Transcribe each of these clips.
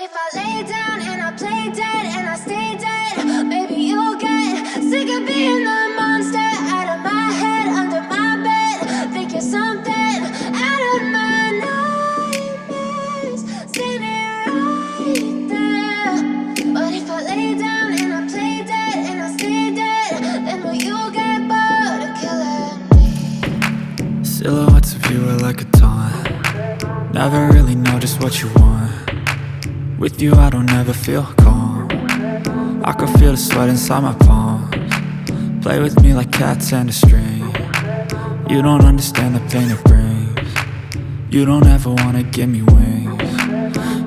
if I lay down and I play dead and I stay dead, maybe you'll get sick of being the monster out of my head, under my bed. Think you're something out of my nightmares, standing right there. But if I lay down and I play dead and I stay dead, then will you get bored of killing me? Silhouettes of you are like a taunt. Never really know just what you want. With you I don't ever feel calm. I can feel the sweat inside my palms. Play with me like cats and a string. You don't understand the pain it brings. You don't ever wanna give me wings.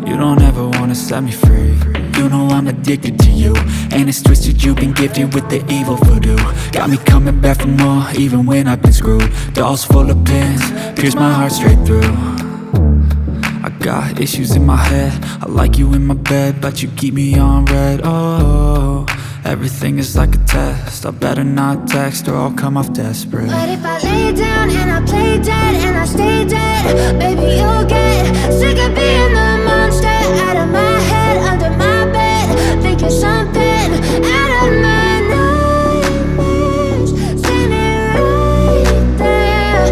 You don't ever wanna set me free. You know I'm addicted to you, and it's twisted, you've been gifted with the evil voodoo. Got me coming back for more, even when I've been screwed. Dolls full of pins, pierce my heart straight through. I got issues in my head, I like you in my bed, but you keep me on red. Oh, everything is like a test, I better not text or I'll come off desperate. But if I lay down and I play dead and I stay dead, baby you'll get sick of being the monster out of my head, under my bed. Think you're something out of my nightmares, standing right there.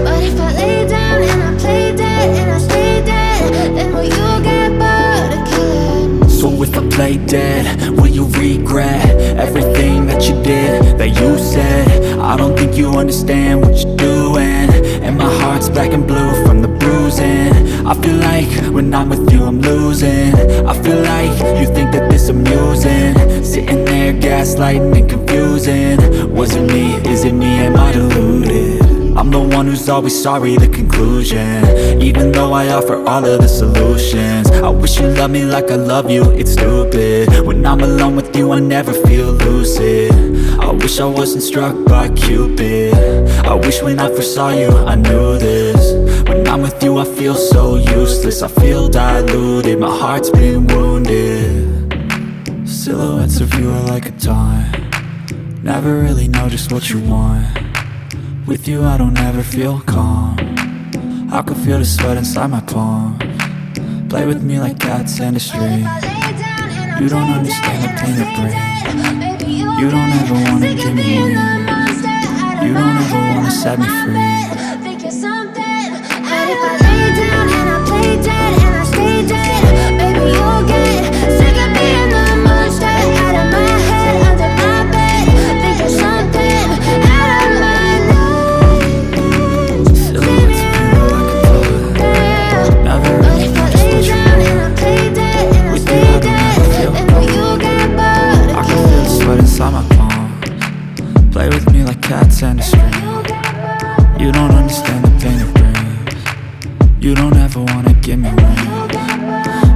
But if I lay down and I play dead and I stay dead, then will you get bored of killing me? So if I play dead, will you regret everything that you did, that you said? I don't think you understand what you're doing, and my heart's black and blue from the bruising. I feel like when I'm with you I'm losing. I feel like you think that this amusing, sitting there gaslighting and confusing. Was it me? Is it me? Am I deluded? I'm the one who's always sorry, the conclusion, even though I offer all of the solutions. I wish you loved me like I love you, it's stupid. When I'm alone with you I never feel lucid. I wish I wasn't struck by Cupid. I wish when I first saw you I knew this. When I'm with you I feel so useless, I feel diluted, my heart's been wounded. Silhouettes of you are like a taunt. Never really know just what you want. With you I don't ever feel calm. I can feel the sweat inside my palms. Play with me like cats and a string. You don't understand the pain it brings. You don't ever wanna give me wings. You don't ever wanna set me free. Think you're something. But if I lay down and I play dead and I stay dead, baby you'll get sick of being the monster out of my head, under my bed. Think you're something out of my inside my palms. Play with me like cats and a string. You don't understand the pain it brings. You don't ever wanna give me wings.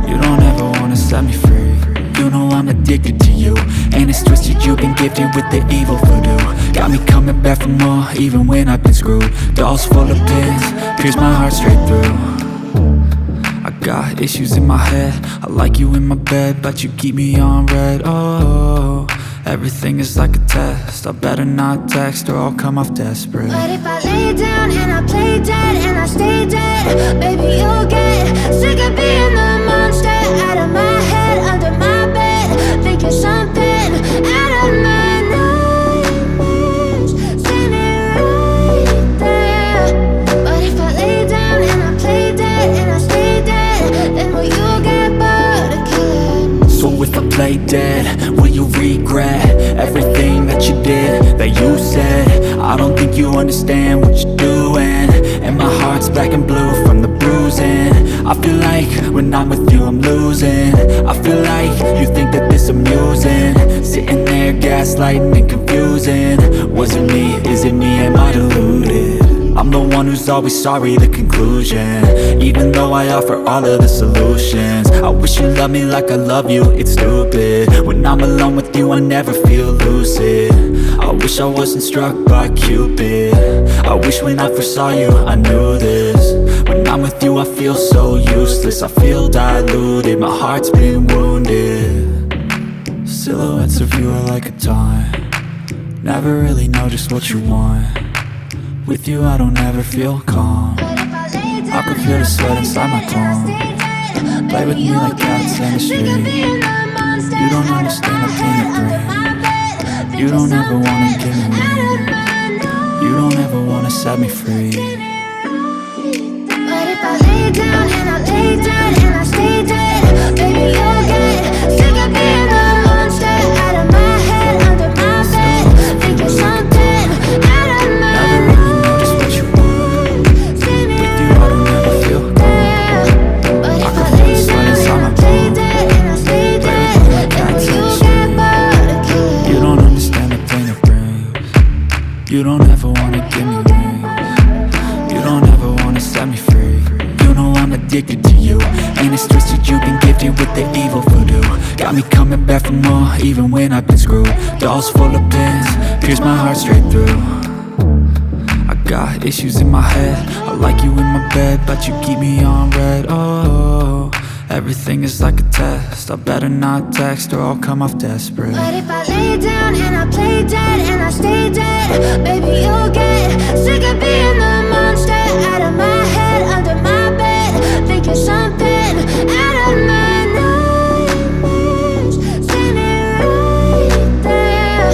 You don't ever wanna set me free. You know I'm addicted to you, and it's twisted, you've been gifted with the evil voodoo. Got me coming back for more, even when I've been screwed. Dolls full of pins, pierce my heart straight through. I got issues in my head, I like you in my bed, but you keep me on red. Oh, everything is like a test, I better not text or I'll come off desperate. But if I lay down and I play dead and I stay dead, baby you'll get sick of being the monster out of my head, under my bed. Think you're something out of my nightmares, standing right there. But if I lay down and I play dead and I stay dead, then will you get bored of killing me? So if I play dead, will you regret everything that you did, that you said? I don't think you understand what you're doing, and my heart's black and blue from the bruising. I feel like when I'm with you I'm losing. I feel like you think that this amusing, sitting there gaslighting and confusing. Was it me? Is it me? Am I deluded? I'm the one who's always sorry, the conclusion, even though I offer all of the solutions. I wish you loved me like I love you, it's stupid. When I'm alone with you I never feel lucid. I wish I wasn't struck by Cupid. I wish when I first saw you I knew this. When I'm with you I feel so useless, I feel diluted, my heart's been wounded. Silhouettes of you are like a taunt. Never really know just what you want. With you I don't ever feel calm. I can feel the sweat inside my palms. Play with me like cats and a Sick string. of being the monster You don't out of understand my the pain head, it under brings. my bed. Think You you're don't ever wanna something give me out of wings. my nose. You don't ever wanna set me free. But if I lay down and I lay dead and I stay dead, baby, you'll get sick of being the monster out of my head, under my bed. Think you're something out of my Never really know just what you want. With you I don't ever feel calm. But I if can I feel lay the sweat down inside and my I play palm. dead and I stay Play with dead, me like then cats will and you a get string. bored of killing? You don't understand the pain it brings. You don't ever wanna give me wings. You don't ever wanna set me free. You know I'm addicted to you, and it's twisted you've been gifted with the evil voodoo. Got me coming back for more, even when I've been screwed. Dolls full of pins, pierce my heart straight through. I got issues in my head, I like you in my bed, but you keep me on red. Oh, everything is like a test, I better not text or I'll come off desperate. But if I lay down and I play dead and I stay dead, baby, you'll get sick of being the monster out of my head, under my bed. Think you're something out of my nightmares, standing right there.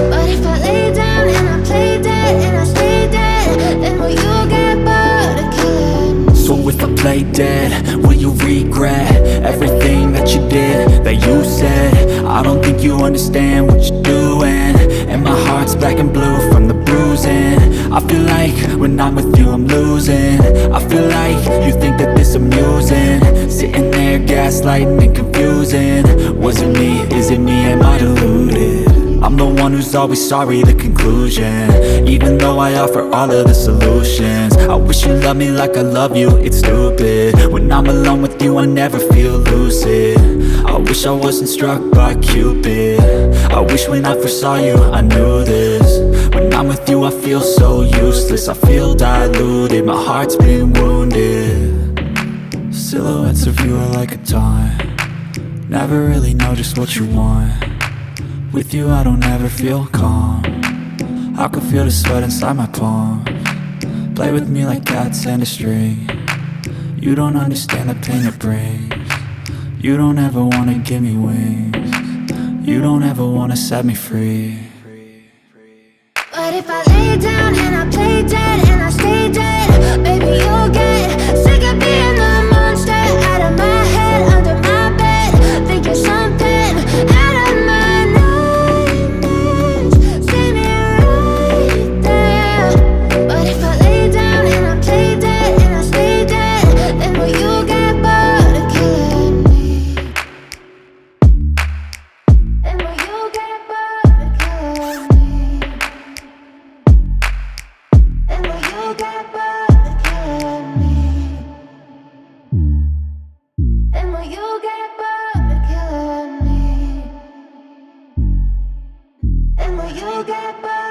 But if I lay down and I play dead and I stay dead, then will you get bored of killing me? So if I play dead, will you regret everything that you did, that you said? I don't think you understand what you're doing, and my heart's black and blue from the bruising. I feel like when I'm with you I'm losing. I feel like you think that this amusing, sitting there gaslighting and confusing. Was it me? Is it me? Am I deluded? I'm the one who's always sorry, the conclusion. Even though I offer all of the solutions, I wish you loved me like I love you, it's stupid. When I'm alone with you I never feel lucid. I wish I wasn't struck by Cupid. I wish when I first saw you I knew this. When I'm with you I feel so useless, I feel diluted, my heart's been wounded. Silhouettes of you are like a taunt, never really know just what you want. With you I don't ever feel calm, I can feel the sweat inside my palm. Play with me like cats and a string. You don't understand the pain it brings. You don't ever wanna give me wings. You don't ever wanna set me free. But if I lay down and I play dead and I stay dead, baby, you'll get sick of being the monster out of my head, under my bed. Think you're something out of my nightmares, standing right there. But if I lay down and I play dead and I stay dead, then will you get bored of killing me? Then will you get bored of killing me? And will you get bored of killing me? And will you get bored of killing me? And will you get bored?